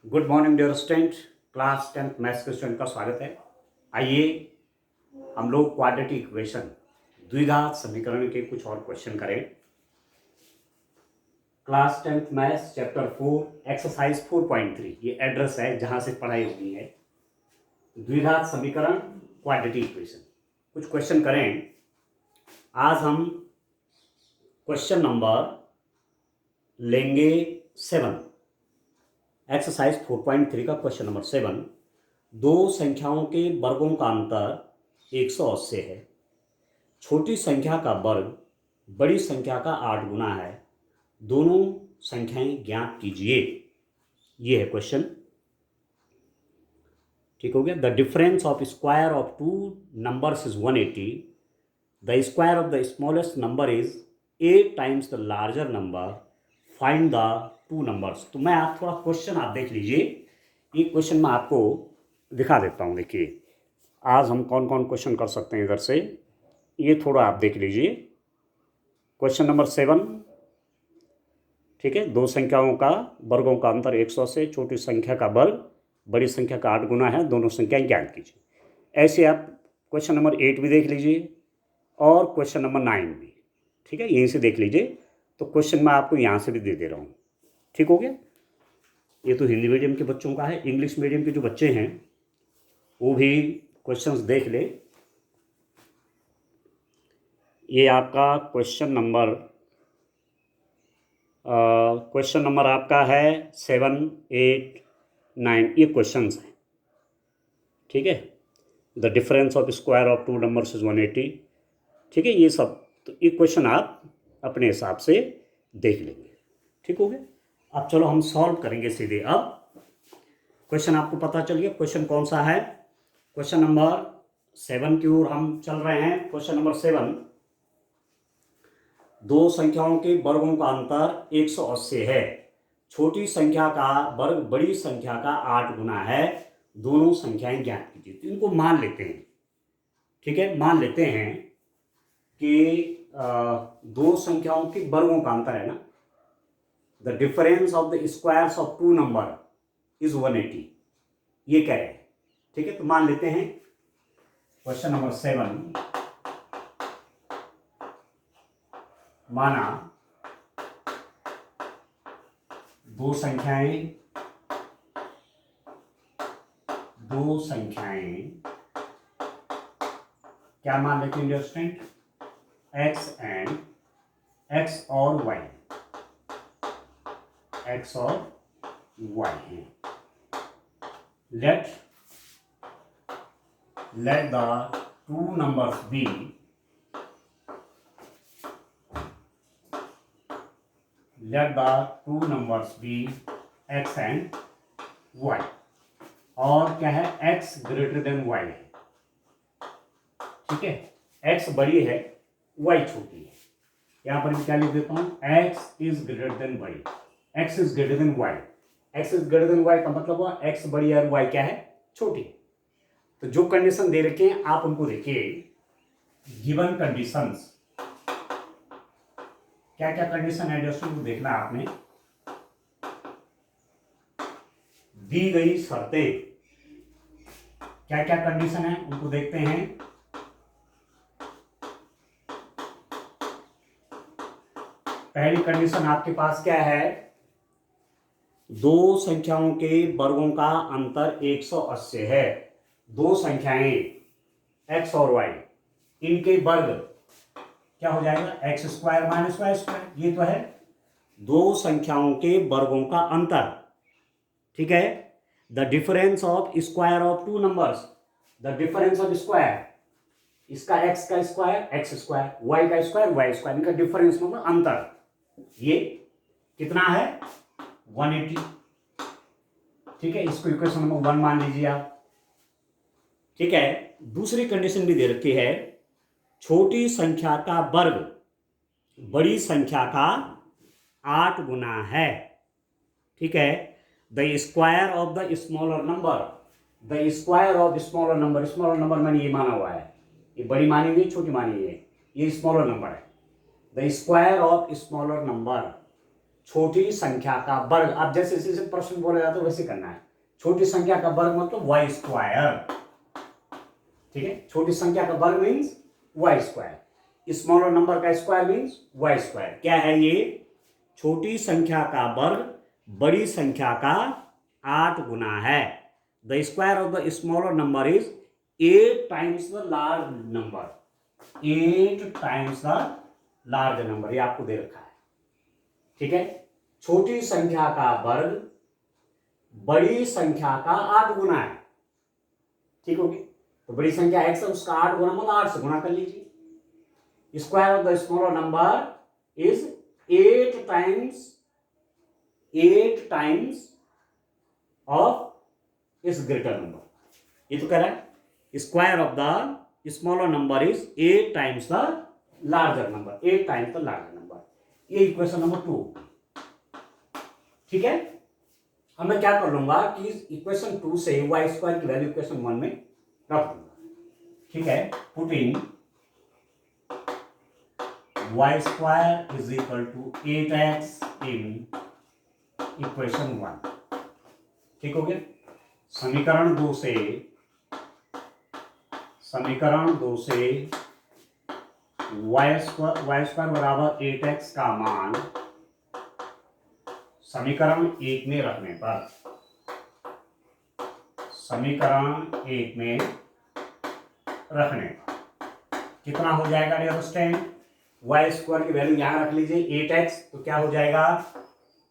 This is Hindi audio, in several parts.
Good morning dear student. Class 10th maths के स्टूडेंट का स्वागत है। आइए हम लोग क्वाड्रेटिक इक्वेशन द्विघात समीकरण के कुछ और क्वेश्चन करें। Class 10th maths chapter 4 exercise 4.3 ये एड्रेस है जहां से पढ़ाई होनी है। द्विघात समीकरण क्वाड्रेटिक इक्वेशन कुछ क्वेश्चन करें। आज हम क्वेश्चन नंबर लेंगे 7, एक्सरसाइज 4.3 का क्वेश्चन नंबर 7। दो संख्याओं के वर्गों का अंतर 180 है। छोटी संख्या का वर्ग बड़ी संख्या का 8 गुना है। दोनों संख्याएं ज्ञात कीजिए। ये है क्वेश्चन। ठीक हो गया। The difference of square of two numbers is 180। The square of the smallest number is 8 times the larger number. Find the two numbers. तो मैं आप थोड़ा क्वेश्चन आप देख लीजिए। ये क्वेश्चन मैं आपको दिखा देता हूँ। देखिए आज हम कौन कौन क्वेश्चन कर सकते हैं इधर से, ये थोड़ा आप देख लीजिए। क्वेश्चन नंबर 7, ठीक है। दो संख्याओं का वर्गों का अंतर 180 से, छोटी संख्या का वर्ग बड़ी संख्या का 8 गुना है। दोनों संख्याएं ज्ञात कीजिए। ऐसे आप क्वेश्चन नंबर 8 भी देख लीजिए और क्वेश्चन नंबर 9 भी, ठीक है। यहीं से देख लीजिए। तो क्वेश्चन मैं आपको यहाँ से भी दे दे रहा हूँ। ठीक हो गया। ये तो हिंदी मीडियम के बच्चों का है। इंग्लिश मीडियम के जो बच्चे हैं वो भी क्वेश्चंस देख ले। ये आपका क्वेश्चन नंबर आपका है 7, 8, 9। ये क्वेश्चंस हैं, ठीक है। The difference of square of two numbers is 180, ठीक है। ये सब तो ये क्वेश्चन आप अपने हिसाब से देख लेंगे। ठीक हो गया। अब चलो हम सॉल्व करेंगे सीधे। अब क्वेश्चन आपको पता चल गया क्वेश्चन कौन सा है। क्वेश्चन नंबर 7 की ओर हम चल रहे हैं। क्वेश्चन नंबर 7, दो संख्याओं के वर्गों का अंतर 180 है। छोटी संख्या का वर्ग बड़ी संख्या का 8 गुना है। दोनों संख्याएं ज्ञात कीजिए। तो इनको मान लेते हैं, ठीक है। मान लेते हैं कि दो संख्याओं के वर्गों का अंतर है ना। The difference of the squares of two number is 180, ये कह रहे हैं, ठीक है। तो मान लेते हैं क्वेश्चन नंबर 7, माना दो संख्याएं क्या मान लेते हैं स्टूडेंट, एक्स और वाई हैं। Let the two numbers be x and y। और क्या है, x ग्रेटर देन y है, ठीक है। x बड़ी है, y छोटी है। यहां पर क्या लिख देता हूं, x is greater than y। x is greater than y। x is greater than y का मतलब हुआ x बड़ी है और y क्या है, छोटी है। तो जो कंडीशन दे रखे हैं आप उनको देखिए। गिवन कंडीशंस, क्या क्या कंडीशन है दोस्तों को देखना है आपने। दी गई शर्तें, क्या क्या कंडीशन है उनको देखते हैं। पहली कंडीशन आपके पास क्या है, दो संख्याओं के वर्गों का अंतर 180 है। दो संख्याएं x और y, इनके वर्ग क्या हो जाएगा, x square minus y square. ये तो है दो संख्याओं के वर्गों का अंतर, ठीक है। The difference of square of two numbers, the difference of square, इसका x का स्क्वायर x स्क्वायर, y का स्क्वायर y स्क्वायर, इनका डिफरेंस मतलब अंतर, ये कितना है 180, ठीक है। इसको इक्वेशन नंबर 1 मान लीजिए आप, ठीक है। दूसरी कंडीशन भी दे रखी है, छोटी संख्या का वर्ग बड़ी संख्या का 8 गुना है, ठीक है। The square of the smaller number, the square of smaller number मैंने ये माना हुआ है, ये बड़ी मानी हुई छोटी मानी हुई है, ये स्मॉलर नंबर है। The square of smaller number, छोटी संख्या का वर्ग। अब जैसे जैसे प्रश्न बोला जाता है वैसे करना है। छोटी संख्या का वर्ग मतलब वाई स्क्वायर, ठीक है। छोटी संख्या का वर्ग means y square, smaller number का स्क्वायर मीन्स वाई स्क्वायर। क्या है ये? छोटी संख्या का वर्ग बड़ी संख्या का 8 गुना है। The square of the smaller number is 8 times the large number, 8 times the large number, ये आपको दे रखा है, ठीक है। छोटी संख्या का वर्ग बड़ी संख्या का 8 गुना है, ठीक हो गया। तो बड़ी संख्या x है, उसका 8 गुना मतलब 8 से गुना कर लीजिए। Square of the smaller number is 8 times of इस ग्रेटर नंबर। ये तो कह रहा है square of the smaller number is 8 times the larger number, 8 times the larger number. ये इक्वेशन नंबर 2, ठीक है। अब मैं क्या कर लूंगा कि इक्वेशन 2 से वाई स्क्वायर की वैल्यू इक्वेशन 1 में रख दूंगा, ठीक है। Putting y square is equal to 8x in equation 1, ठीक हो गया। समीकरण 2 से वाई स्क्वायर बराबर 8x का मान समीकरण 1 में रखने पर, कितना हो जाएगा डियर स्टूडेंट? वाई स्क्वायर की वैल्यू यहां रख लीजिए 8x, तो क्या हो जाएगा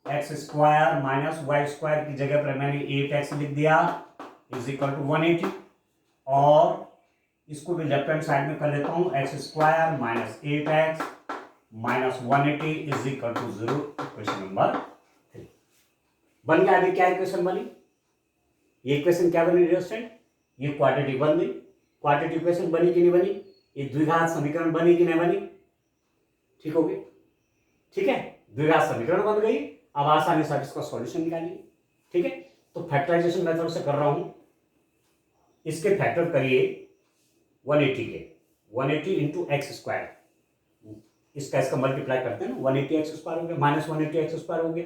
x square minus y square की जगह पर मैंने 8x लिख दिया इज इक्वल टू 180, और इसको भी लेफ्ट हैंड साइड में कर लेता हूं, x square minus 8x minus 180 is equal to 0। Equation number 3 बन गया। अभी क्या इक्वेशन बनी? ये इक्वेशन क्या बनी डियर स्टूडेंट? ये क्वाड्रेटिक बन गई। क्वाड्रेटिक इक्वेशन बनी कि नहीं बनी? ये द्विघात समीकरण बनी कि नहीं बनी? ठीक हो गई, ठीक है। द्विघात समीकरण बन गई। अब आसानी से इसका सॉल्यूशन निकालिए, ठीक है। तो फैक्टराइजेशन मेथड से कर रहा हूं, इसके फैक्टर करिए 180 के, 180 इंटू एक्स स्क्वायर, इसका मल्टीप्लाई करते हैं ना, 180 एक्स स्क्वायर हो गया माइनस 180 एक्स स्क्वायर हो गया,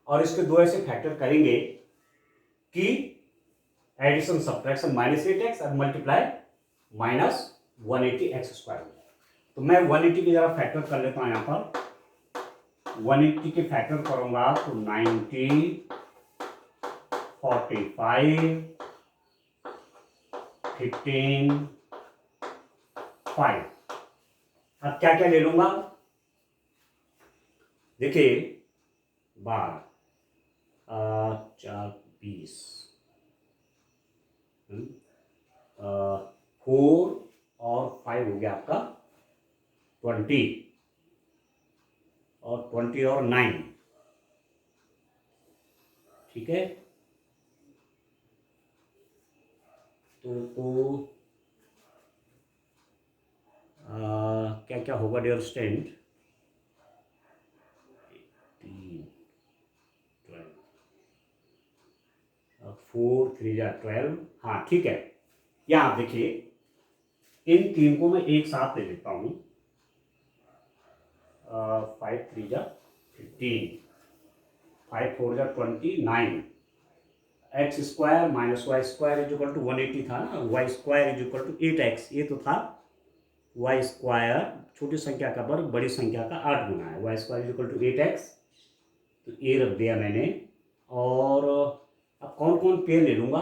और इसके दो ऐसे फैक्टर करेंगे कि एडिशन सब्ट्रैक्शन माइनस 8x और मल्टीप्लाई माइनस 180 एक्स स्क्वायर हो गया। तो मैं 180 की जगह फैक्टर कर लेता हूं, यहां पर 180 के फैक्टर करूंगा तो 90, 45, 15, 5। अब क्या क्या ले लूंगा? देखिए 12, 4, 20, 4 और 5 हो गया आपका 20, और 20 और 9, ठीक है। तो क्या क्या होगा डियर स्टूडेंट? 4, 3 जा 12, हाँ ठीक है। यहाँ देखिए इन तीन को मैं एक साथ ले लेता हूँ, 5, 3 जा 15, 5, 4 जा 29, x square minus y square is equal to 180 था ना, y square is equal to 8x, ये तो था वाई स्क्वायर छोटी संख्या का वर्ग बड़ी संख्या का 8 गुना है, y square is equal to 8x, तो ये रख दिया मैंने। और अब कौन कौन पेयर ले लूँगा?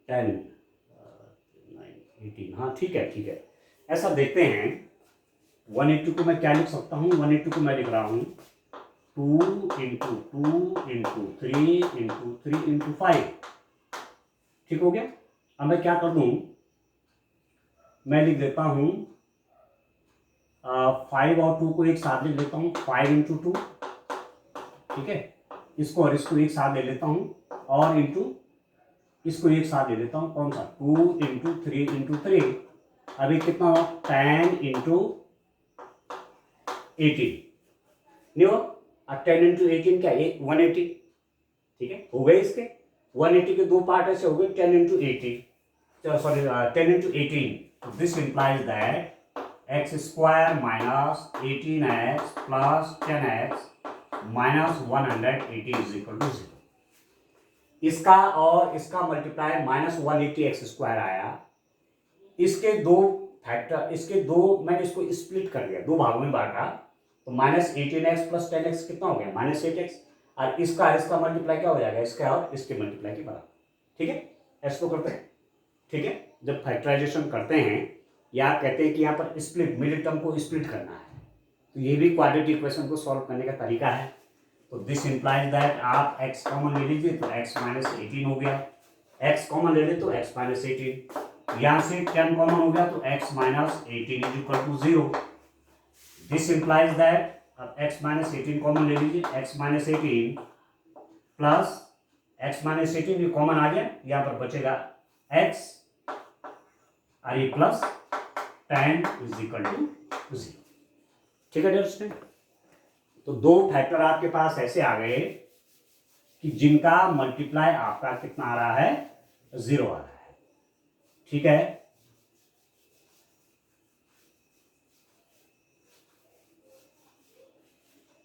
10, 9, 18, हाँ ठीक है ठीक है। ऐसा देखते हैं 180 को मैं क्या लिख सकता हूँ? 180 को मैं लिख रहा हूँ 2 इंटू 2 इंटू 3 इंटू 3 इंटू 5, ठीक हो गया। अब मैं क्या कर दूँ? मैं लिख देता हूँ 5 और 2 को एक साथ लिख लेता हूँ, 5 इंटू 2, ठीक है। इसको और इसको एक साथ ले लेता हूँ, और इंटू इसको एक साथ ले लेता हूँ, कौन सा? 2 इंटू 3 इंटू 3। अभी कितना हुआ? 10 इंटू 18 नहीं हो, 10 इंटू 18 क्या? 180, ठीक है। हो गए इसके 180 के दो पार्ट ऐसे हो गए, 10 into 80, sorry 10 into 18। This implies that x square minus 18x plus 10x minus 180 is equal to 0। इसका और इसका मल्टीप्लाई माइनस 180 एक्स स्क्वायर आया। इसके दो फैक्टर, इसके दो, मैंने इसको स्प्लिट कर दिया, दो भागों में बांटा, तो माइनस 18x प्लस 10x कितना हो गया, माइनस 8x। और इसका मल्टीप्लाई क्या हो जाएगा, इसका और इसके मल्टीप्लाई के बराबर। ठीक है, ऐसे तो करते हैं। ठीक है, जब फैक्टराइजेशन करते हैं या कहते हैं कि यहाँ पर स्प्लिट, मिडिल टर्म को स्प्लिट करना है, तो ये भी क्वाड्रेटिक इक्वेशन को सॉल्व करने का तरीका है। तो दिस इंप्लाइज दैट आप x कॉमन ले लीजिए तो x माइनस 18 हो गया, x कॉमन ले ले तो x माइनस 18, यहाँ से 10 कॉमन हो गया तो x minus 18 is equal to 0। This implies that अब x माइनस 18 कॉमन ले लीजिए, x minus 18 plus x minus 18 ये कॉमन आ गया, यहाँ पर बचेगा x और ये प्लस 10 इज इक्वल टू 0। ठीक है डियर, तो दो फैक्टर आपके पास ऐसे आ गए कि जिनका मल्टीप्लाई आपका कितना आ रहा है, 0 आ रहा है। ठीक है,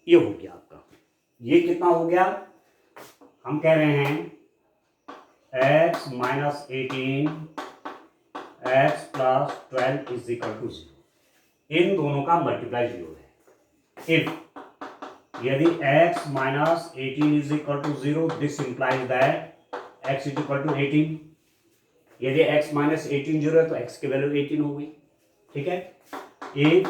ये हो गया आपका, ये कितना हो गया, हम कह रहे हैं x minus 18 x plus 12 is equal to 0। इन दोनों का मल्टीप्लाई 0 है। इफ यदि x minus 18 is equal to 0, this implies that x is equal to 18। यदि x माइनस 18 0 है तो x की वैल्यू 18 हो गई। ठीक है, if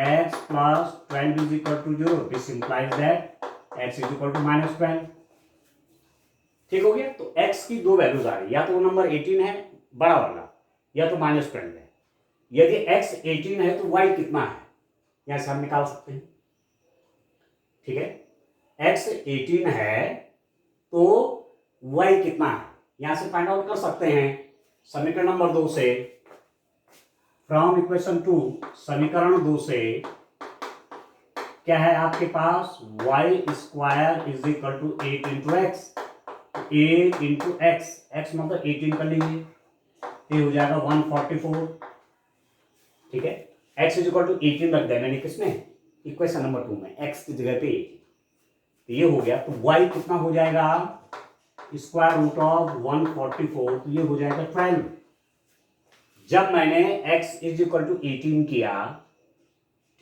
x plus 12 is equal to 0, this implies that x is equal to minus 12। ठीक हो गया, तो x की दो वैल्यूज आ रही, या तो वो नंबर 18 है बड़ा वाला, या तो माइनस 12 है। यदि x 18 है तो y कितना है, यहां से हम निकाल सकते हैं। ठीक है, x 18 है तो y कितना है, यहां से फाइंड आउट कर सकते हैं समीकरण नंबर 2 से। फ्रॉम इक्वेशन 2, समीकरण 2 से क्या है आपके पास, y square is equal to 8 into x, 8 into x, x मतलब 18 कर लीजिए, ये हो जाएगा 144। ठीक है, x इज इक्वल टू 18 रख दिया मैंने किसमें, इक्वेशन नंबर 2 में, x की जगह पे 18। तो ये हो गया, तो y कितना हो जाएगा, स्क्वायर रूट ऑफ 144, तो ये हो जाएगा 12। जब मैंने x इज इक्वल टू 18 किया,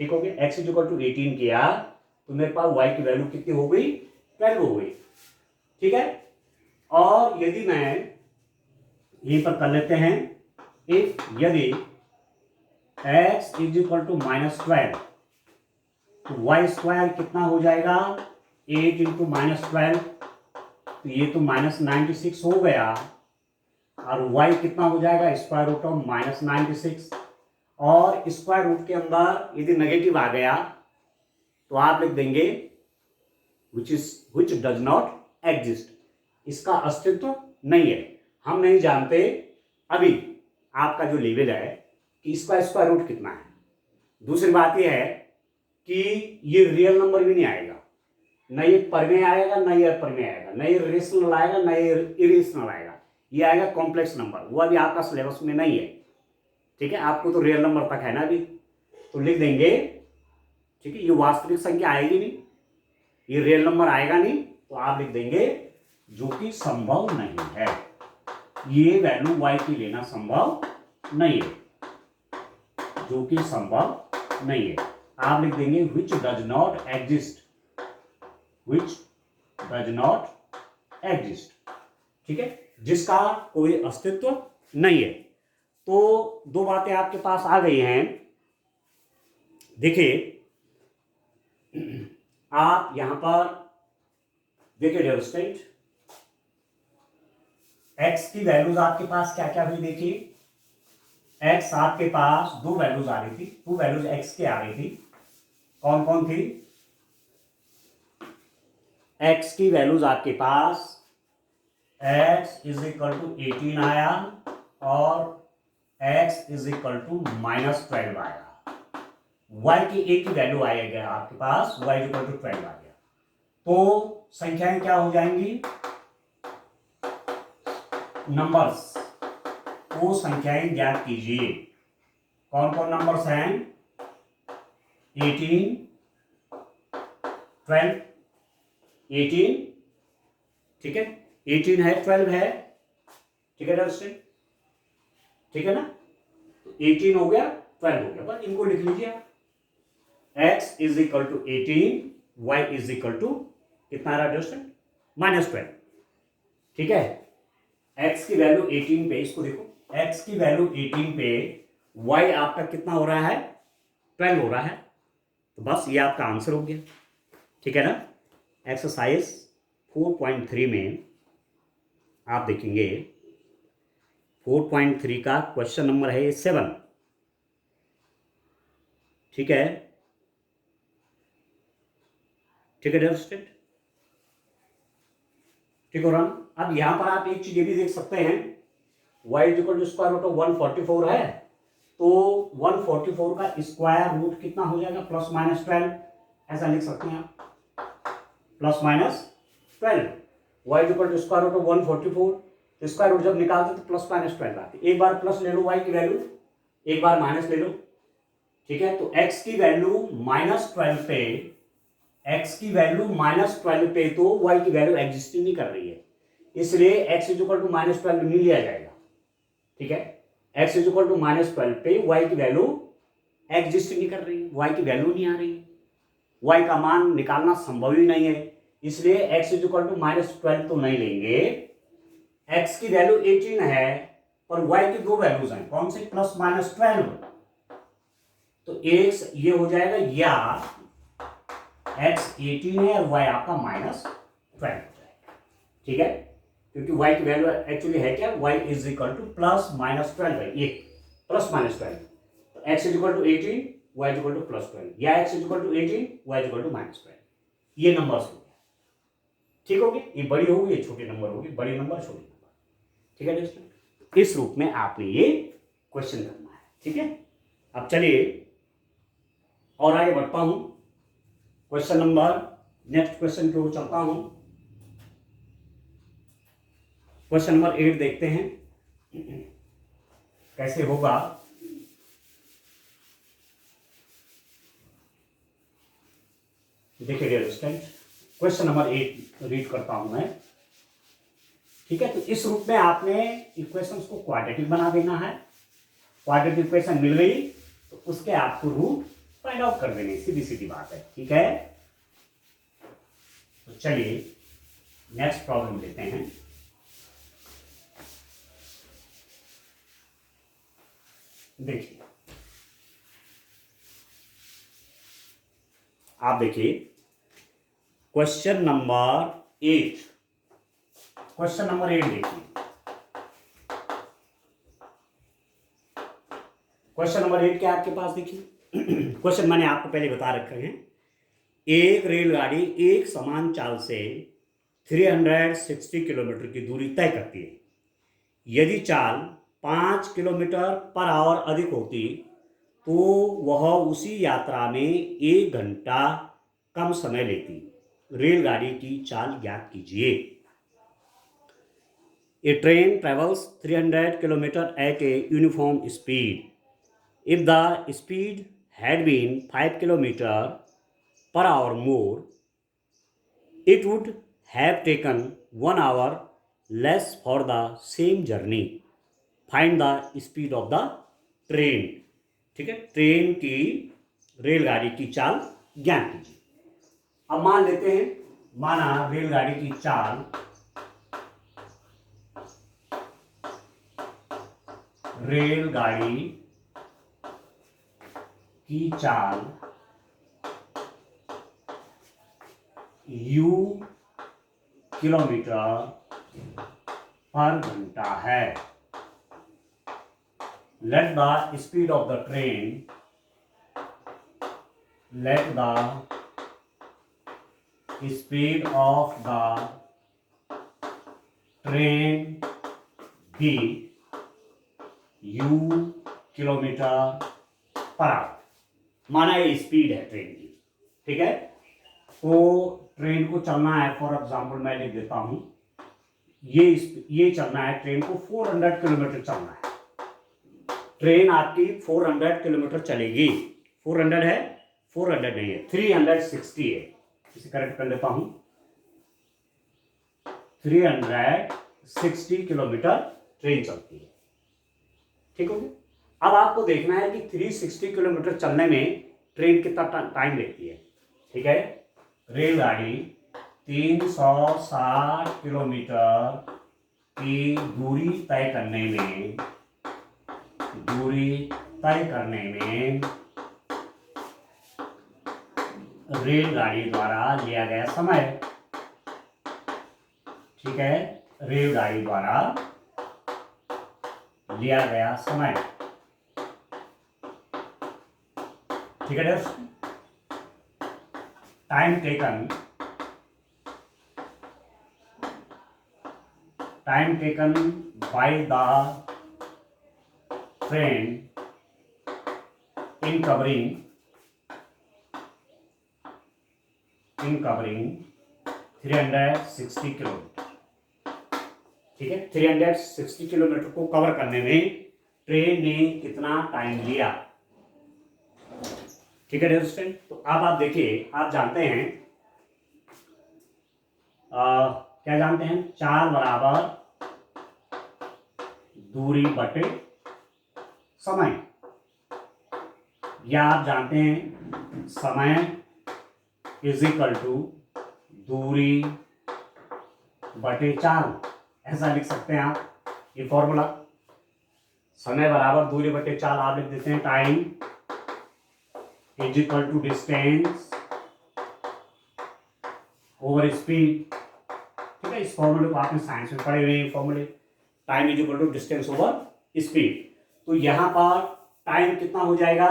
ठीक हो गया, x इज इक्वल टू 18 किया, तो मेरे पास y की वैल्यू कितनी हो गई, 12 हो गई। ठीक है, और यदि मैं यहीं पर कर लेते हैं, इफ यदि x is equal to minus 12, तो वाई स्क्वायर कितना हो जाएगा, 8 इंटू माइनस 12, तो ये तो माइनस 96 हो गया, और y कितना हो जाएगा, स्क्वायर रूट ऑफ माइनस 96। और स्क्वायर रूट के अंदर यदि नेगेटिव आ गया तो आप लिख देंगे विच डज नॉट एग्जिस्ट, इसका अस्तित्व नहीं है। हम नहीं जानते अभी आपका जो लेवल है कि इसका स्क्वायर रूट कितना है। दूसरी बात यह है कि ये रियल नंबर भी नहीं आएगा, न ये परमेय आएगा, न ये अपरमेय आएगा, न ये रेशनल आएगा, न ये इरेशनल आएगा, ये आएगा कॉम्प्लेक्स नंबर, वो अभी आपका सिलेबस में नहीं है। ठीक है, आपको तो रियल नंबर तक है ना अभी, तो लिख देंगे। ठीक है, ये वास्तविक संख्या आएगी नहीं, ये रियल नंबर आएगा नहीं, तो आप लिख देंगे जो कि संभव नहीं है, ये वैल्यू y की लेना संभव नहीं है, जो कि संभव नहीं है। आप लिख देंगे which does not exist, which does not exist. ठीक है, जिसका कोई अस्तित्व नहीं है। तो दो बातें आपके पास आ गई हैं। देखिए, आप यहां पर देखिए डियर स्टूडेंट, x की वैल्यूज आपके पास क्या क्या हुई, देखिए x आपके पास दो वैल्यूज आ रही थी, टू वैल्यूज x के आ रही थी। कौन कौन थी, x की वैल्यूज आपके पास x इज इक्वल टू 18 आया और x is equal to minus 12 आया। y की एक ही वैल्यू आएगा आपके पास, y इज इक्वल टू 12 आ गया। तो संख्याएं क्या हो जाएंगी, नंबर्स, वो संख्याएं ज्ञात कीजिए, कौन कौन नंबर्स हैं? 18, 12, 18, ठीक है, 18 है, 12 है, ठीक है दोस्तों, ठीक है ना? तो 18 हो गया, 12 हो गया, बस इनको लिख लीजिए आप। x is equal to 18, y is equal to कितना रहा दोस्तों? -12, ठीक है। x की वैल्यू 18 पे, इसको देखो, x की वैल्यू 18 पे y आपका कितना हो रहा है? 12 हो रहा है। तो बस ये आपका आंसर हो गया, ठीक है ना? एक्सरसाइज 4.3 में आप देखेंगे 4.3 का क्वेश्चन नंबर है 7, ठीक है, ठीक है दोस्तों, ठीक हो रहा। अब यहां पर आप एक चीज ये भी देख सकते हैं, y equal to square root of 144 है, तो 144 का स्क्वायर रूट कितना हो जाएगा? +-12, ऐसा लिख सकते हैं आप, +-12। y equal to square root of 144, तो स्क्वायर रूट जब निकालते तो +-12 आती है। एक बार प्लस ले लो y की वैल्यू, एक बार माइनस ले लो, ठीक है। तो x की वैल्यू -12 पे, x की वैल्यू -12 पे, तो y की वैल्यू एग्जिस्ट नहीं कर रही है, इसलिए x इक्वल टू -12 नहीं लिया जाएगा, ठीक है। x इक्वल टू -12 पे y की वैल्यू एग्जिस्ट नहीं कर रही है, y की वैल्यू नहीं आ रही है, y का मान निकालना संभव ही नहीं है, इसलिए x इक्वल टू -12 तो नहीं लेंगे। x की वैल्यू 18 है, और y की दो वैल्यूज हैं, कौन से? +-12, तो एक ये हो जाएगा, या x 18 है और y आपका -12 हो जाएगा, ठीक है, क्योंकि y की वैल्यू एक्चुअली है क्या? y इज इक्वल टू +-12 है, ये +-12, तो x is equal to 18, y is equal to +12, या x is equal to 18, y is equal to -12, ये नंबर्स हो गया, ठीक हो गया। ये बड़ी होगी, ये छोटे नंबर होगी, बड़े नंबर छोटे नंबर, ठीक है दोस्तों। इस रूप में आपने ये क्वेश्चन करना है, ठीक है। अब चलिए और आगे बढ़ता हूं, क्वेश्चन नंबर, नेक्स्ट क्वेश्चन की ओर चलता हूं। क्वेश्चन नंबर 8 देखते हैं कैसे होगा। देखिए dear student, question number 8 read करता हूं मैं, ठीक है। तो इस रूप में आपने इक्वेशंस को क्वाड्रेटिक बना देना है। क्वाड्रेटिक इक्वेशन मिल गई तो उसके आपको रूट फाइंड आउट कर देने, सीधी सीधी बात है, ठीक है। तो चलिए नेक्स्ट प्रॉब्लम लेते हैं। देखिए, आप देखिए क्वेश्चन नंबर 8, क्वेश्चन नंबर 8 देखिए, क्वेश्चन नंबर 8 क्या आपके पास? देखिए क्वेश्चन मैंने आपको पहले बता रखे हैं। एक रेलगाड़ी एक समान चाल से 360 किलोमीटर की दूरी तय करती है। यदि चाल 5 किलोमीटर पर आवर अधिक होती तो वह उसी यात्रा में 1 घंटा कम समय लेती। रेलगाड़ी की चाल ज्ञात कीजिए। A train travels 300 kilometre at a uniform speed. If the speed had been 5 kilometer per hour more, it would have taken 1 hour less for the same journey. Find the speed of the train. ठीक है, ट्रेन की, रेलगाड़ी की चाल ज्ञात कीजिए। अब मान लेते हैं, माना रेलगाड़ी की चाल, रेलगाड़ी की चाल u किलोमीटर पर घंटा है। Let the speed of the train, let the speed of the train be u kilometre per hour. माना ये स्पीड है ट्रेन की, ठीक है। तो ट्रेन को चलना है, फॉर एग्जांपल मैं लिख देता हूं, ये चलना है ट्रेन को 400 किलोमीटर चलना है। ट्रेन आपकी 400 किलोमीटर चलेगी। 400 है, 400 नहीं है, 360 है। इसे करेक्ट कर लेता हूं, 360 किलोमीटर ट्रेन चलती है। ठीक हो गया। अब आपको देखना है कि 360 किलोमीटर चलने में ट्रेन कितना टाइम लेती है। ठीक है, रेलगाड़ी 360 किलोमीटर की दूरी तय करने में रेलगाड़ी द्वारा लिया गया समय। ठीक है, रेलगाड़ी द्वारा लिया गया समय। ठीक है, time taken by the train in covering 360 kilometre. ठीक है, 360 किलोमीटर को कवर करने में ट्रेन ने कितना टाइम लिया। ठीक है स्टूडेंट, तो अब आप देखिए, आप जानते हैं क्या जानते हैं, 4 बराबर दूरी बटे समय, या आप जानते हैं समय इज इक्वल टू दूरी बटे चाल। ऐसा लिख सकते हैं आप ये फॉर्मूला, समय बराबर दूरी बटे चाल। आप लिख देते हैं time is equal to distance over speed. ठीक है, इस फॉर्मूले को आपने साइंस में पढ़े हुए हैं फॉर्मूले, time is equal to distance over speed. तो यहां पर टाइम कितना हो जाएगा,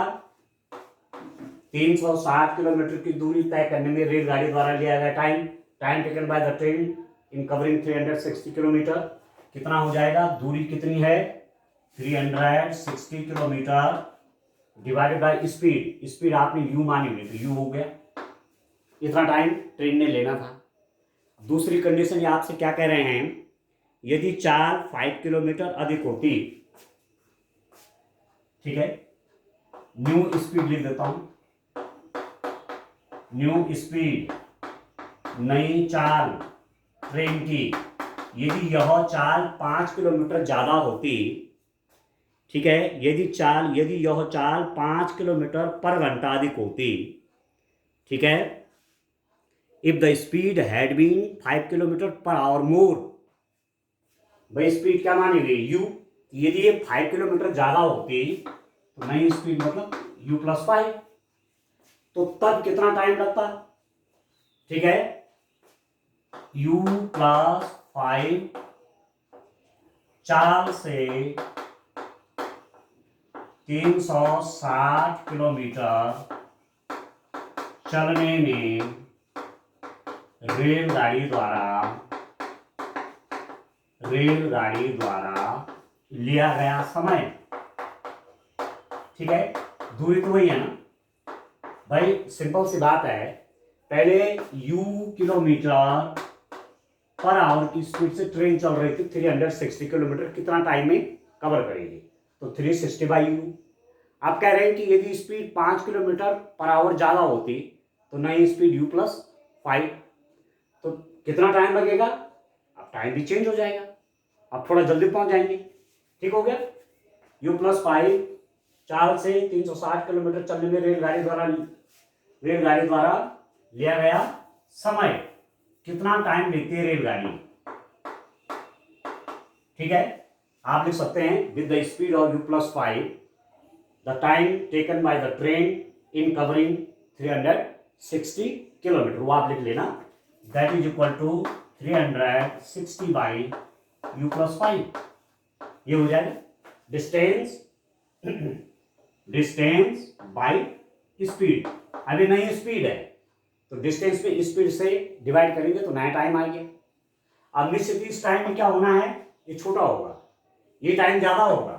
360 किलोमीटर की दूरी तय करने में रेलगाड़ी द्वारा लिया गया time taken by the train in covering 360 kilometre कितना हो जाएगा, दूरी कितनी है 360 kilometre divided by speed. Speed आपने यू मानी हुई तो यू हो गया, इतना टाइम ट्रेन ने लेना था। दूसरी कंडीशन ये आपसे क्या कह रहे हैं, यदि चाल 5 किलोमीटर अधिक होती, ठीक है, न्यू स्पीड लिख देता हूं, न्यू स्पीड नई चाल ट्रेन की, यदि यह चाल 5 किलोमीटर ज्यादा होती, ठीक है, यदि यह चाल 5 किलोमीटर पर घंटा अधिक होती, ठीक है, if the speed had been 5 kilometre per hour more, भाई स्पीड क्या मानी गई यू, यदि ये 5 किलोमीटर ज्यादा होती तो नई स्पीड मतलब u+5, तो तब कितना टाइम लगता, ठीक है, u+5 चाल से 360 किलोमीटर चलने में रेलगाड़ी द्वारा लिया गया समय। ठीक है, दूरी तो वही है ना भाई, सिंपल सी बात है, पहले u किलोमीटर पर आवर की स्पीड से ट्रेन चल रही थी, 360 किलोमीटर कितना टाइम में कवर करेगी, तो 360/u। आप कह रहे हैं कि यदि स्पीड 5 किलोमीटर पर आवर ज्यादा होती तो नई स्पीड u+5, तो कितना टाइम लगेगा, अब टाइम भी चेंज हो जाएगा, अब थोड़ा जल्दी पहुंच जाएंगे। ठीक हो गया, u+5 चाल से 360 किलोमीटर चलने में रेलगाड़ी द्वारा लिया गया समय, कितना टाइम लेती है रेलगाड़ी। ठीक है, आप लिख सकते हैं with the speed of u+5 the time taken by the train in covering 360 kilometre, वो आप लिख लेना, that is equal to 360/u+5। ये हो जाएगा डिस्टेंस बाय स्पीड। अभी नई स्पीड है तो डिस्टेंस पे स्पीड से डिवाइड करेंगे तो नया टाइम आ गया। अब निश्चित इस टाइम में क्या होना है, ये छोटा होगा, ये टाइम ज्यादा होगा।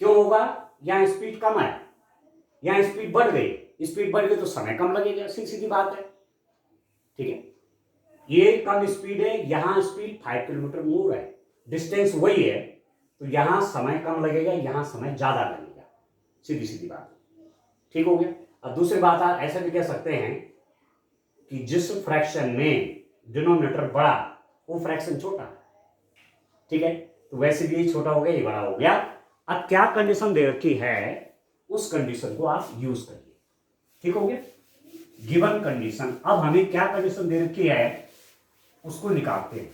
क्यों होगा, यहाँ स्पीड कम है, यहाँ स्पीड बढ़ गई, तो समय कम लगेगा, सीधी बात है। ठीक है, ये कम स्पीड है, यहाँ स्पीड 5 किलोमीटर मोर है, डिस्टेंस वही है, तो यहां समय कम लगेगा, यहां समय ज्यादा लगेगा, सीधी सीधी बात। ठीक हो गया। अब दूसरी बात आप ऐसा भी कह सकते हैं कि जिस फ्रैक्शन में डिनोमिनेटर बड़ा वो फ्रैक्शन छोटा, ठीक है, तो वैसे भी ये छोटा हो गया, ये बड़ा हो गया। अब क्या कंडीशन दे रखी है, उस कंडीशन को आप यूज करिए। ठीक हो गया, गिवन कंडीशन। अब हमें क्या कंडीशन दे रखी है उसको निकालते हैं।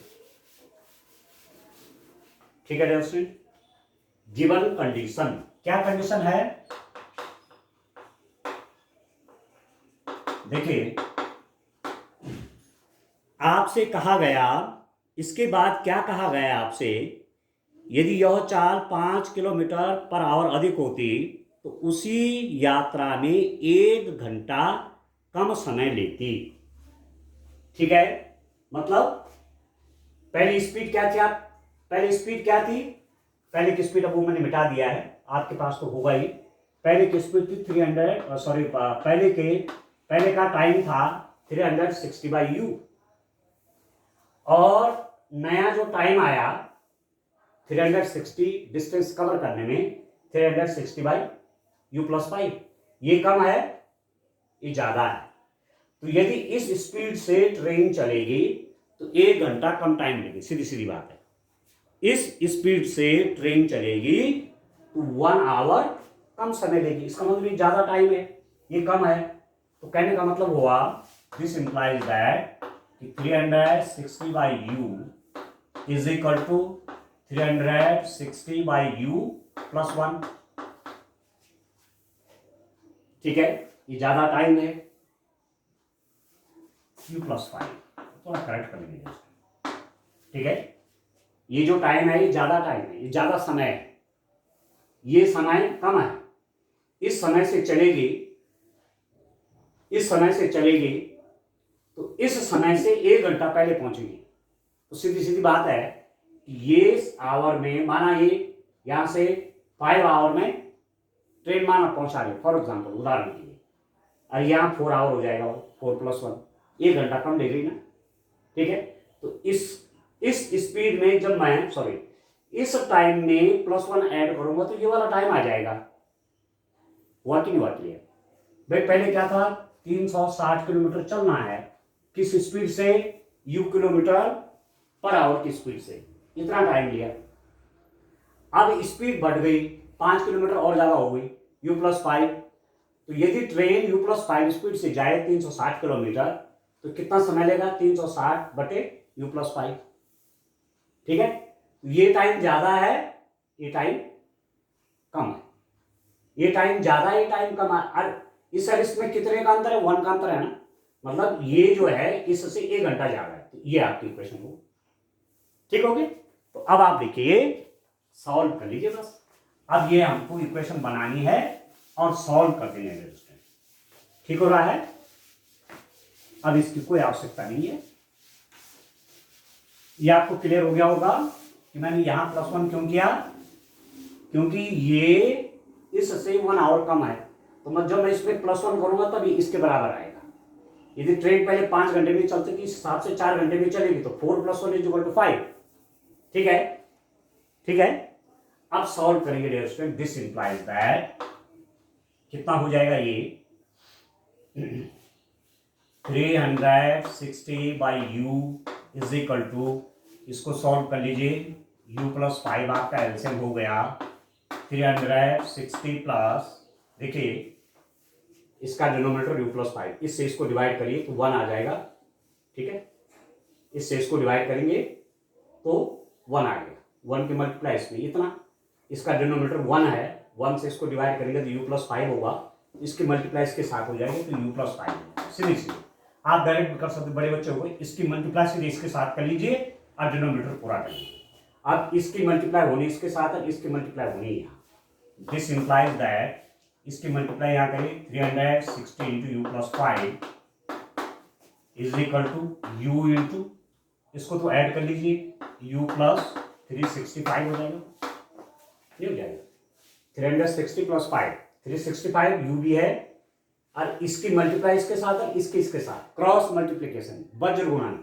ठीक है डियर स्टूडेंट, गिवन कंडीशन, क्या कंडीशन है, देखिए आपसे कहा गया, इसके बाद क्या कहा गया आपसे, यदि यह चाल 5 किलोमीटर पर आवर अधिक होती तो उसी यात्रा में 1 घंटा कम समय लेती। ठीक है, मतलब पहली स्पीड क्या थी, आप पहली स्पीड क्या थी, पहले की स्पीड अब वो मैंने मिटा दिया है, आपके पास तो होगा ही। पहले की स्पीड थी 300, सॉरी पहले का टाइम था 360 बाई यू, और नया जो टाइम आया 360 डिस्टेंस कवर करने में 360 बाई यू प्लस 5, ये कम है ये ज्यादा है। तो यदि इस स्पीड से ट्रेन चलेगी तो 1 घंटा कम टाइम लेगी, सीधी सीधी बात है। इस स्पीड से ट्रेन चलेगी तो 1 आवर कम समय लेगी, इसका मतलब ज्यादा टाइम है, ये कम है। तो कहने का मतलब हुआ this implies that 360 by u is equal to 360 by u plus 1। ठीक है, ये ज्यादा टाइम है, यू प्लस 5 थोड़ा करेक्ट कर लेंगे। ठीक है, ये जो टाइम है ये ज्यादा टाइम है, ये ज्यादा समय है, ये समय कम है। इस समय से चलेगी, इस समय से चलेगी तो इस समय से 1 घंटा पहले पहुंचेगी। तो सीधी सीधी बात है कि ये आवर में, माना ये यहां से 5 आवर में ट्रेन माना पहुंचा रही, फॉर एग्जाम्पल उदाहरण के लिए, और यहाँ 4 आवर हो जाएगा, 4 + 1, 1 घंटा कम ले गई ना। ठीक है, तो इस स्पीड में जब मैं, सॉरी इस टाइम में +1 ऐड करूंगा तो ये वाला टाइम आ जाएगा। हुआ कि नहीं हुआ क्लियर भाई? पहले क्या था, 360 किलोमीटर चलना है, किस स्पीड से, यू किलोमीटर पर आवर की स्पीड से, इतना टाइम लिया। अब स्पीड बढ़ गई, 5 किलोमीटर और ज्यादा हो गई, यू प्लस 5। तो यदि ट्रेन यू प्लस 5 स्पीड से जाए 360 किलोमीटर तो कितना समय लेगा, 360 बटे यू प्लस 5। ठीक है, ये टाइम ज्यादा है, ये टाइम कम है, ये टाइम ज्यादा है, ये टाइम कम है। और इस और इसमें कितने का अंतर है, 1 का अंतर है ना, मतलब ये जो है इससे 1 घंटा ज्यादा है। तो ये आपकी इक्वेशन हो, ठीक होगी। तो अब आप देखिए, सॉल्व कर लीजिए बस। अब ये हमको इक्वेशन बनानी है और सॉल्व कर देंगे रेजिस्टेंस। ठीक हो रहा है, अब इसकी कोई आवश्यकता नहीं है। ये आपको क्लियर हो गया होगा कि मैंने यहां +1 क्यों किया, क्योंकि ये इससे 1 आवर कम है। तो जब मैं इसमें +1 करूंगा तभी इसके बराबर आएगा। यदि ट्रेन पहले 5 घंटे में चलती थी, इस हिसाब से 4 घंटे में चलेगी, तो 4 + 1 = 5। ठीक है, ठीक है। अब सॉल्व करेंगे dear student, this implies that कितना हो जाएगा ये 360 by u is equal to, इसको सॉल्व कर लीजिए, u + 5 आपका एलसीएम हो गया 360 प्लस, देखिए इसका डिनोमिनेटर u + 5, इससे इसको डिवाइड करिए तो 1 आ जाएगा। ठीक है, इससे इसको डिवाइड करेंगे तो 1 आ गया, 1 के मल्टीप्लाई इसमें इतना, इसका डिनोमिनेटर 1 है, 1 से इसको डिवाइड करेंगे तो u + 5 होगा, इसके मल्टीप्लाई इसके साथ हो जाएगा तो u + 5 होगा। सीधी सीधी आप डायरेक्ट भी कर सकते, बड़े बच्चे हो गए, इसकी मल्टीप्लाई सीधे इसके साथ कर लीजिए और डिनोमिनेटर पूरा कर लीजिए। अब इसकी मल्टीप्लाई होनी इसके साथ है, इसकी मल्टीप्लाई होनी यहाँ, दिस इंप्लाइज दैट इसकी मल्टीप्लाई यहाँ करिए 360 into u + 5 is equal to u into, इसको तो ऐड कर लीजिए, u + 365 हो जाएगा, ये हो जाएगा 360 + 5, 365 u भी है, और इसकी मल्टीप्लाई इसके साथ है, इसके साथ क्रॉस मल्टीप्लीकेशन, वज्र गुणन।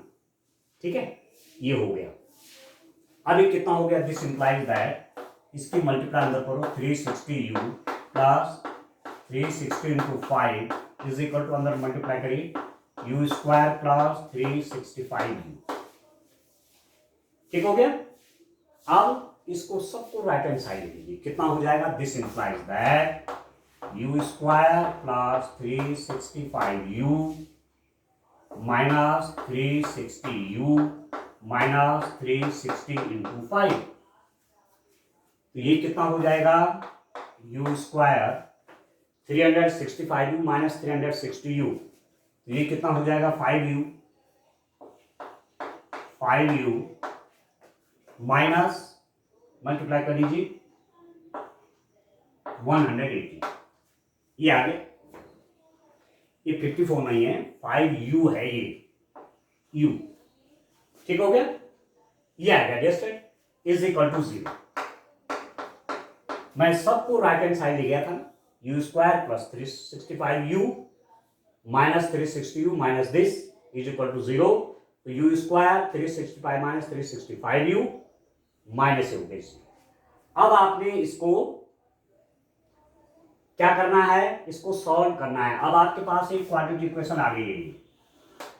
ठीक है, ये हो गया। अभी कितना हो गया, दिस इंप्लाइज दैट इसकी मल्टीप्लाई अंदर करो 360u plus 360 into 5 is equal to अंदर मल्टीप्लाई करिए u स्क्वायर प्लस 365u। ठीक हो गया। अब इसको सबको राइट हैंड साइड लीजिए, कितना हो जाएगा, this implies that u square plus 365u minus 360u minus 360 into 5। तो ये कितना हो जाएगा, u square 365u minus 360u, तो ये कितना हो जाएगा 5u माइनस मल्टीप्लाई कर लीजिए 180, ये आ गया। ये 54 नहीं है, 5u है ये u। ठीक हो गया, ये आ गया जस्ट इज इक्वल टू 0। मैं सबको राइट हैंड साइड ले गया था ना, u square plus 365u minus 360u minus this is equal to 0। तो u square 365 minus 365u minus हो गया। अब आपने इसको क्या करना है, इसको सॉल्व करना है। अब आपके पास एक क्वाड्रेटिक इक्वेशन आ गई है,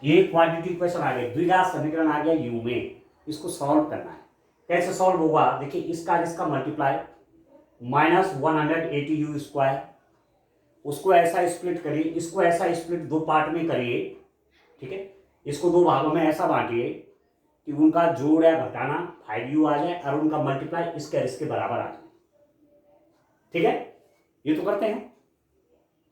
ये क्वाड्रेटिक इक्वेशन आ गई, द्विघात समीकरण आ गया u में, इसको सॉल्व करना है। कैसे सॉल्व होगा, देखिए इसका मल्टीप्लाई माइनस 180u स्क्वायर, उसको ऐसा स्प्लिट करिए, इसको ऐसा स्प्लिट दो पार्ट में करिए। ठीक है, इसको दो भागों में ऐसा बांटिए कि उनका जोड़ या घटाना 5u आ जाए और उनका मल्टीप्लाई इसके बराबर आ जाए। ठीक है, ये तो करते हैं।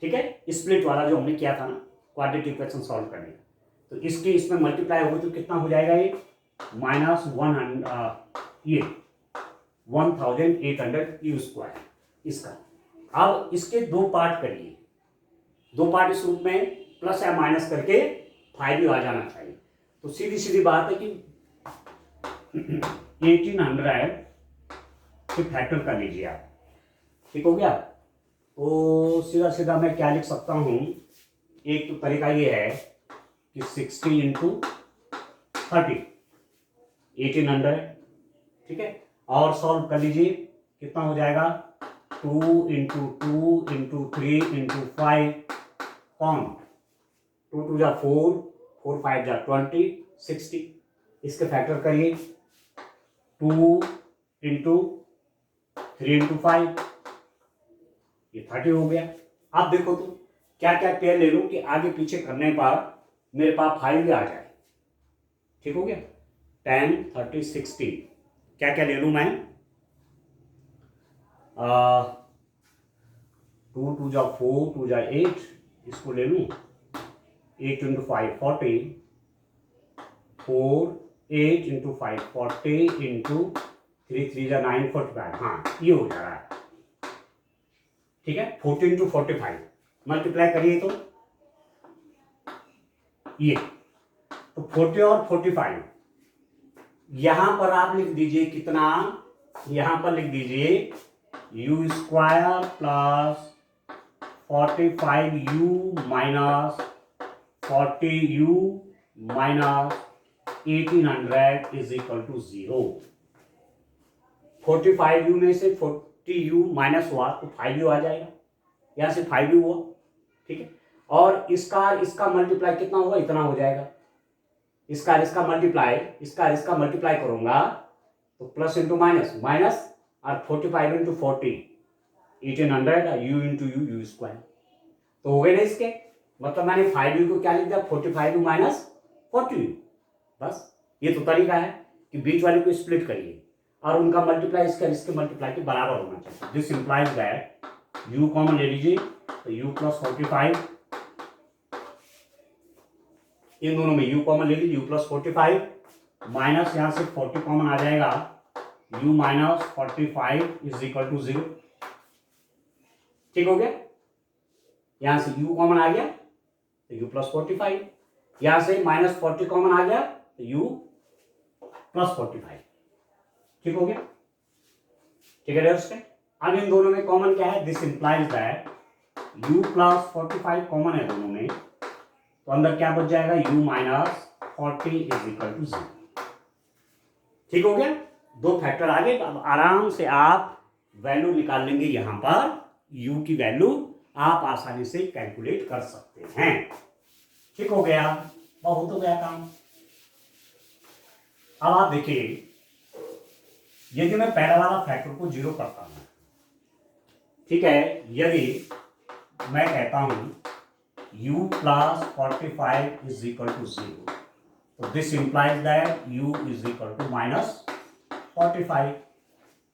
ठीक है, स्प्लिट वाला जो हमने किया था ना क्वाड्रेटिक इक्वेशन सॉल्व करने का, तो इसके इसमें मल्टीप्लाई होगी तो कितना हो जाएगा, ये माइनस 1800u स्क्वायर इसका। अब इसके दो पार्ट करिए, दो पार्ट इस रूप में प्लस या माइनस करके 5u आ जाना चाहिए। तो सीधी सीधी बात है कि 1800 के फैक्टर कर लीजिए आप। ठीक हो गया, तो सीधा सीधा मैं क्या लिख सकता हूं, एक तो तरीका ये है कि 60 इंटू 30 1800। ठीक है, और सॉल्व कर लीजिए, कितना हो जाएगा 2 इंटू 2 इंटू 3 इंटू 5 कौन 2 2 जा 4 4 5 जा 20 60। इसके फैक्टर करिए 2 इंटू 3 इंटू 5, ये 30 हो गया। अब देखो तो क्या क्या पेयर ले लूं कि आगे पीछे करने पर मेरे पास 5 आ जाए। ठीक हो गया, 10 30 60 क्या क्या ले लूं मैं, 2 2 जा 4 2 जा 8, इसको ले लूं 8 इंटू 5 40 4 8 इंटू 5 40 इंटू 3 3 जा 9 45। हाँ, ये हो जा रहा है। ठीक है, 40 इंटू 45 मल्टीप्लाई करिए तो ये, तो 40 और 45 यहां पर आप लिख दीजिए कितना, यहां पर लिख दीजिए u square plus 45u minus 40u minus 1800 is equal to 0। 45u में से 40u माइनस हुआ तो 5u आ जाएगा, यहां से 5u हुआ। ठीक है, और इसका मल्टीप्लाई कितना होगा, इतना हो जाएगा। इसका मल्टीप्लाई करूंगा तो प्लस इंटू माइनस माइनस और 45 into 40 1800 u into you square, तो हो गए ना इसके। मतलब मैंने 5u को क्या लिख दिया, 45u माइनस 40u। बस ये तो तरीका है कि बीच वाले को स्प्लिट करिए और उनका मल्टीप्लाई इसके मल्टीप्लाई के बराबर होना चाहिए। This implies that u common ले लीजिए तो u प्लस 45, इन दोनों में u कॉमन ले लीजिए, u प्लस 45 माइनस यहां से 40 कॉमन आ जाएगा, u minus 45 is equal to 0। ठीक हो गया, यहां से u कॉमन आ गया तो u प्लस 45, यहां से माइनस 40 कॉमन आ गया तो u प्लस 45। ठीक हो गया, ठीक है दोस्तों। अब इन दोनों में कॉमन क्या है, this implies that u plus 45 common है दोनों में, तो अंदर क्या बच जाएगा, u minus 40 is equal to 0। ठीक हो गया, दो फैक्टर आ गए। अब आराम से आप वैल्यू निकाल लेंगे यहां पर, u की वैल्यू आप आसानी से कैलकुलेट कर सकते हैं। ठीक हो गया, बहुत हो गया काम। अब आप देखिए, यदि मैं पहला वाला फैक्टर को 0 करता हूं, ठीक है, यदि मैं कहता हूं u plus 45 is equal to 0, तो this implies that u is equal to minus 45,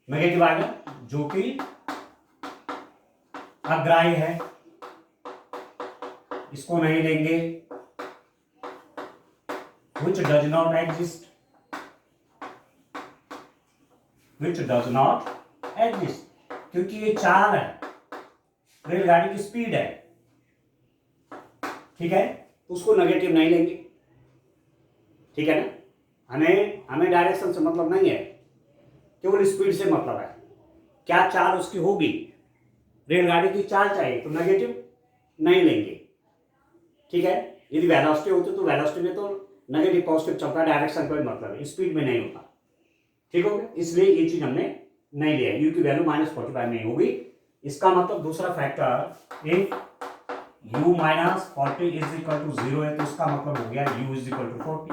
negative आ गया, जो कि अग्राह्य है, इसको नहीं लेंगे, which does not exist, which does not exist, क्योंकि ये चाल है, रेलगाड़ी की स्पीड है, ठीक है, तो उसको नेगेटिव नहीं लेंगे, ठीक है ना। हमें डायरेक्शन से मतलब नहीं है, केवल स्पीड से मतलब है, क्या चाल उसकी होगी, रेलगाड़ी की चाल चाहिए तो नेगेटिव नहीं लेंगे, ठीक है। यदि वेलोसिटी होती तो वेलोसिटी में तो नेगेटिव पॉजिटिव चलता है, डायरेक्शन कोई मतलब है, स्पीड में नहीं होता, ठीक हो गया। इसलिए ये चीज हमने नहीं लिया, यू की वैल्यू -45 नहीं होगी। इसका मतलब दूसरा factor, if u minus 40 is equal to 0 है, तो इसका मतलब हो गया u is equal to 40,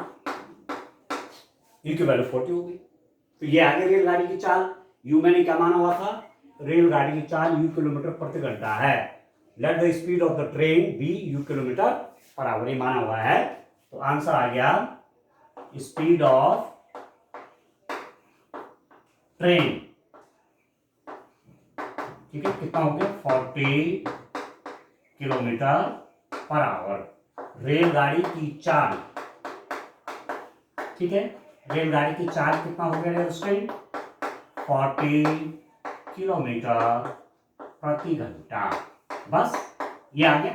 u की वैल्यू 40 होगी। तो ये आगे रेलगाड़ी की चाल, u मैंने क्या माना हुआ था, रेलगाड़ी की चाल u किलोमीटर प्रति घंटा है, let the speed of the train be u kilometre per hour, ये माना हुआ है। तो आंसर आ गया स्पीड ऑफ ट्रेन, ठीक है, कितना हो गया 40 किलोमीटर पर आवर। रेलगाड़ी की चाल, ठीक है, रेलगाड़ी की चाल कितना हो गया स्टूडेंट, 40 किलोमीटर प्रति घंटा, बस ये आ गया,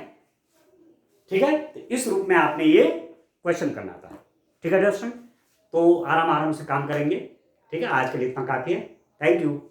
ठीक है। तो इस रूप में आपने ये क्वेश्चन करना था, ठीक है दोस्तों। तो आराम आराम से काम करेंगे, ठीक है। आज के लिए इतना काफी है, थैंक यू।